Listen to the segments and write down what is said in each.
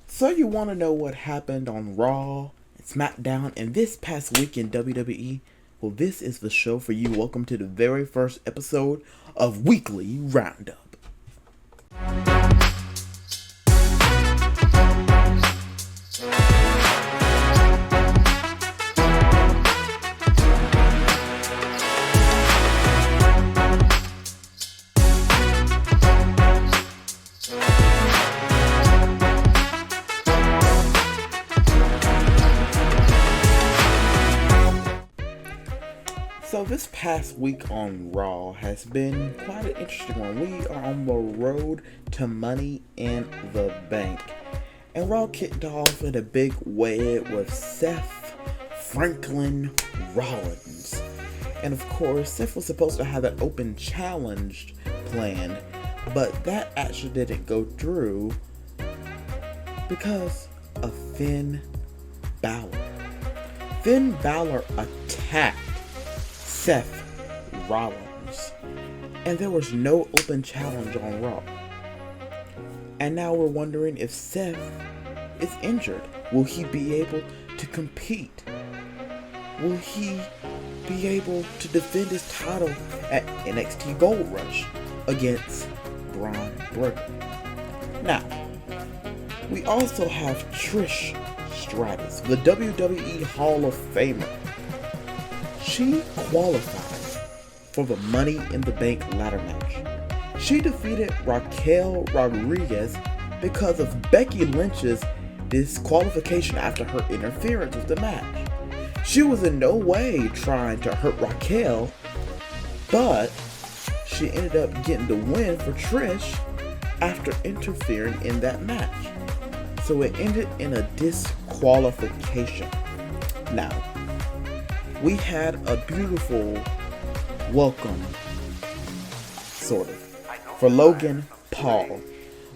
So you want to know what happened on Raw, Smackdown, and this past week in WWE? Well, this is the show for you. Welcome to the very first episode of Weekly Roundup. So this past week on Raw has been quite an interesting one. We are on the road to Money in the Bank. And Raw kicked off in a big way with Seth Franklin Rollins. And of course, Seth was supposed to have an open challenge planned, but that actually didn't go through because of Finn Balor. Finn Balor attacked Seth Rollins, and there was no open challenge on Raw. And now we're wondering if Seth is injured. Will he be able to compete? Will he be able to defend his title at NXT Gold Rush against Braun Breaker? Now, we also have Trish Stratus, the WWE Hall of Famer. She qualified for the Money in the Bank ladder match. She defeated Raquel Rodriguez because of Becky Lynch's disqualification after her interference with the match. She was in no way trying to hurt Raquel, but she ended up getting the win for Trish after interfering in that match. So it ended in a disqualification. Now, we had a beautiful welcome, sort of, for Logan Paul.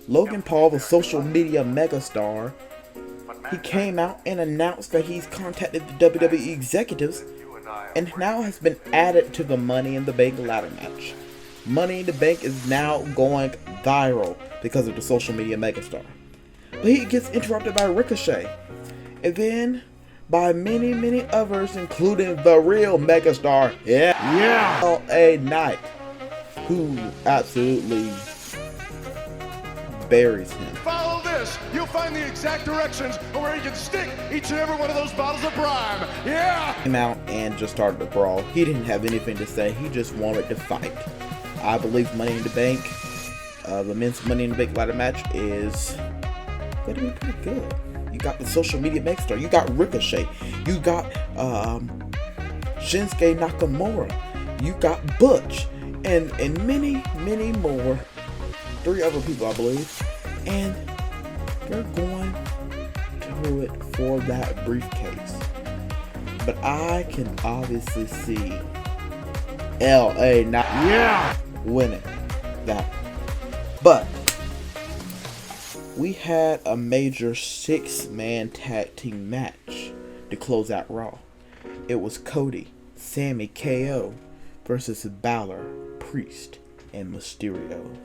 Logan Paul, the social media megastar, he came out and announced that he's contacted the WWE executives and now has been added to the Money in the Bank ladder match. Money in the Bank is now going viral because of the social media megastar. But he gets interrupted by Ricochet, and then by many others, including the real megastar, LA Knight, who absolutely buries him. Follow this, you'll find the exact directions of where you can stick each and every one of those bottles of Prime. Yeah! Came out and just started to brawl. He didn't have anything to say, he just wanted to fight. I believe Money in the Bank, the men's Money in the Bank ladder match is going to be pretty good. You got the social media megastar. You got Ricochet. You got Shinsuke Nakamura. You got Butch. And many more. 3 other people, I believe. And they're going to do it for that briefcase. But I can obviously see LA not winning that. But we had a major 6-man tag team match to close out Raw. It was Cody, Sammy, KO versus Balor, Priest, and Mysterio.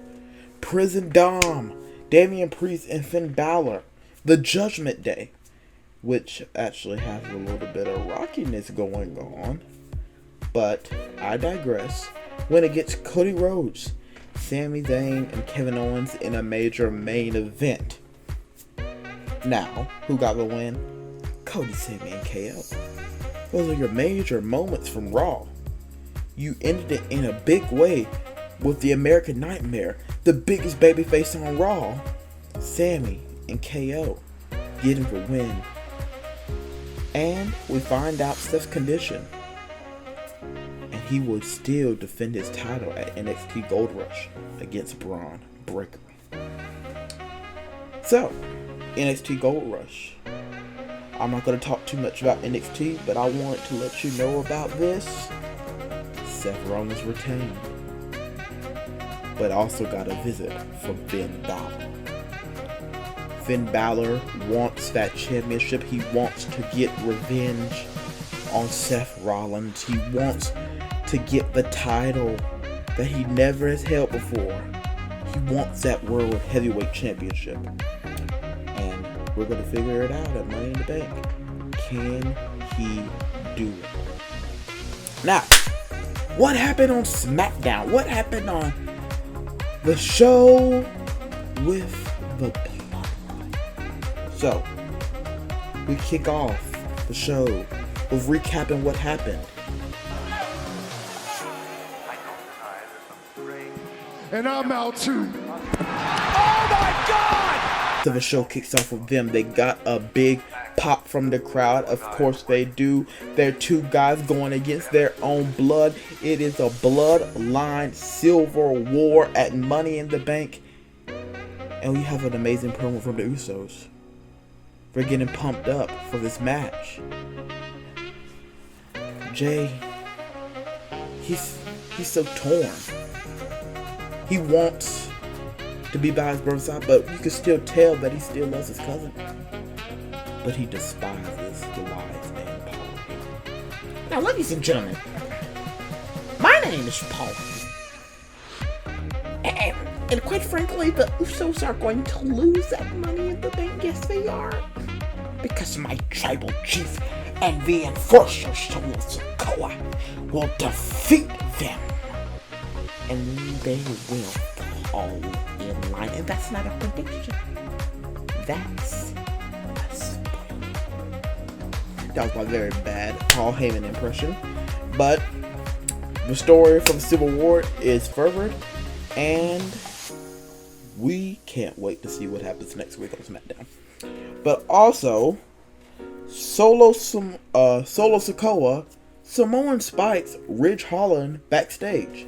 Prison Dom, Damian Priest, and Finn Balor, the Judgment Day, which actually has a little bit of rockiness going on. But I digress. When it gets Cody Rhodes, Sami Zayn, and Kevin Owens in a major main event. Now, who got the win? Cody, Sami, and KO. Those are your major moments from Raw. You ended it in a big way with the American Nightmare, the biggest babyface on Raw, Sami and KO getting the win. And we find out Seth's condition, and he will still defend his title at NXT Gold Rush against Braun Breaker. So, NXT Gold Rush. I'm not going to talk too much about NXT, but I wanted to let you know about this. Seth Rollins retained, but also got a visit from Finn Balor. Finn Balor wants that championship. He wants to get revenge on Seth Rollins. He wants to get the title that he never has held before. He wants that World Heavyweight Championship. And We're going to figure it out at Money in the Bank. Can he do it? Now, what happened on Smackdown? What happened on the show with the Bloodline? So, we kick off the show with recapping what happened. And I'm out too. Oh my God! So the show kicks off with them. They got a big pop from the crowd. Of course they do. They're two guys going against their own blood. It is a bloodline silver war at Money in the Bank. And we have an amazing promo from the Usos. They're getting pumped up for this match. Jay, he's so torn. He wants to be by his brother's side, but you can still tell that he still loves his cousin. But he despises the wise man Paul. Now, ladies and gentlemen, my name is Paul. And quite frankly, the Usos are going to lose that Money in the Bank. Yes, they are. Because my tribal chief and the enforcer, Solo Sikoa, will defeat them. And they will fall in line. And that's not a prediction. That's a spoiler. That was my very bad Paul Heyman impression. But the story from Civil War is furthered. And we can't wait to see what happens next week on SmackDown. But also, Solo Sikoa, Samoan Spike's Ridge Holland backstage.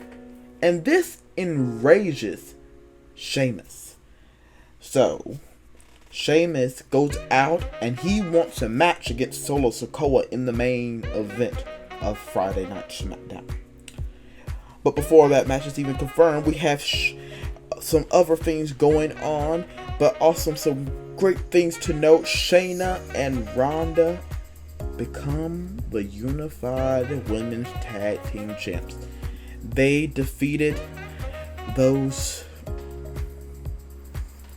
And this enrages Sheamus. So, Sheamus goes out and he wants a match against Solo Sikoa in the main event of Friday Night SmackDown. But before that match is even confirmed, we have some other things going on, but also some great things to note. Shayna and Ronda become the unified women's tag team champs. They defeated those,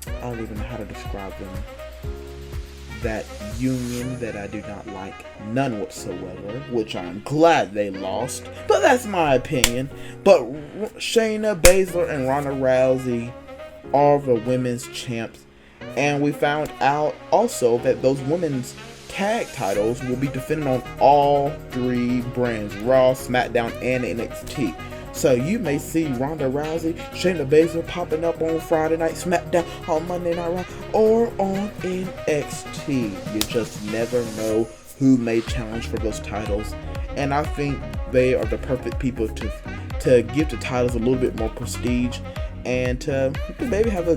I don't even know how to describe them, that union that I do not like none whatsoever, which I'm glad they lost, but that's my opinion. But Shayna Baszler and Ronda Rousey are the women's champs, and we found out also that those women's tag titles will be defended on all three brands, Raw, SmackDown, and NXT. So you may see Ronda Rousey, Shayna Baszler popping up on Friday Night SmackDown, on Monday Night Raw, or on NXT. You just never know who may challenge for those titles. And I think they are the perfect people to give the titles a little bit more prestige and to maybe have a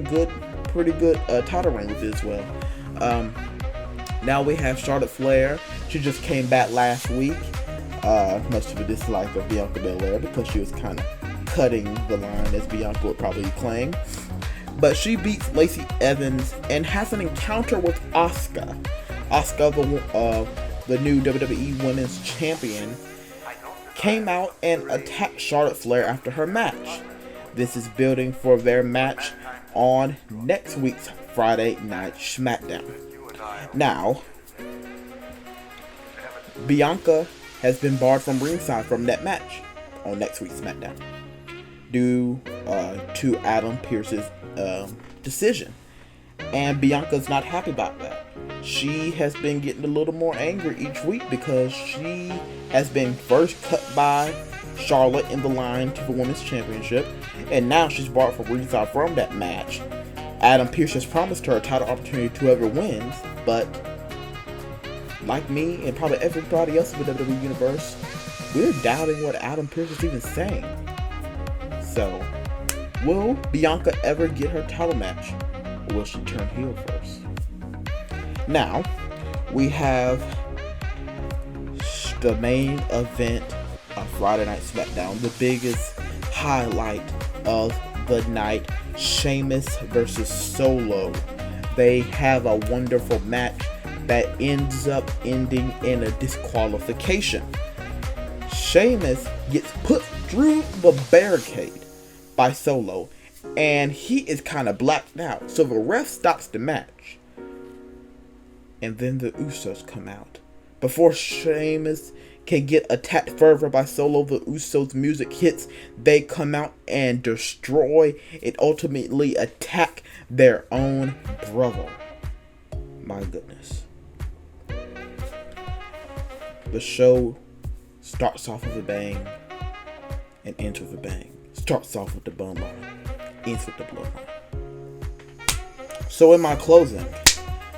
pretty good title reign with it as well. Now we have Charlotte Flair. She just came back last week. Much of a dislike of Bianca Belair because she was kind of cutting the line, as Bianca would probably claim. But she beats Lacey Evans and has an encounter with Asuka. Asuka, the new WWE Women's Champion, came out and attacked Charlotte Flair after her match. This is building for their match on next week's Friday Night SmackDown. Now, Bianca has been barred from ringside from that match on next week's SmackDown due to Adam Pearce's decision. And Bianca's not happy about that. She has been getting a little more angry each week because she has been first cut by Charlotte in the line to the Women's Championship, and now she's barred from ringside from that match. Adam Pearce has promised her a title opportunity to whoever wins, but like me and probably everybody else in the WWE Universe, we're doubting what Adam Pearce is even saying. So, will Bianca ever get her title match, or will she turn heel first? Now, we have the main event of Friday Night SmackDown, the biggest highlight of the night, Sheamus versus Solo. They have a wonderful match that ends up ending in a disqualification. Sheamus gets put through the barricade by Solo, and he is kind of blacked out. So the ref stops the match. And then the Usos come out. Before Sheamus can get attacked further by Solo, the Usos' music hits. They come out and destroy and ultimately attack their own brother. My goodness. The show starts off with a bang and ends with a bang. Starts off with the bloodline, ends with the bloodline. So in my closing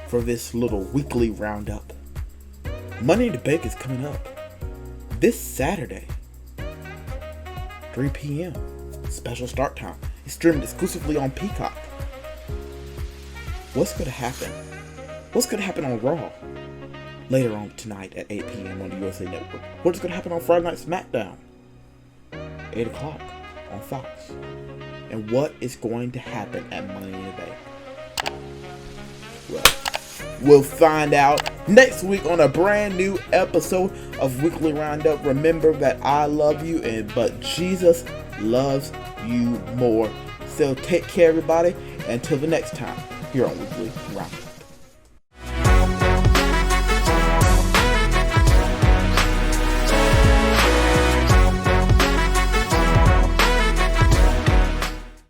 for this little weekly roundup, Money in the Bank is coming up this Saturday, 3 p.m. Special start time. It's streamed exclusively on Peacock. What's going to happen? What's going to happen on Raw later on tonight at 8 p.m. on the USA Network? What's going to happen on Friday Night Smackdown, 8 o'clock on Fox? And what is going to happen at Money in the Bank? Well, we'll find out next week on a brand new episode of Weekly Roundup. Remember that I love you, but Jesus loves you more. So take care, everybody. Until the next time, here on Weekly Roundup.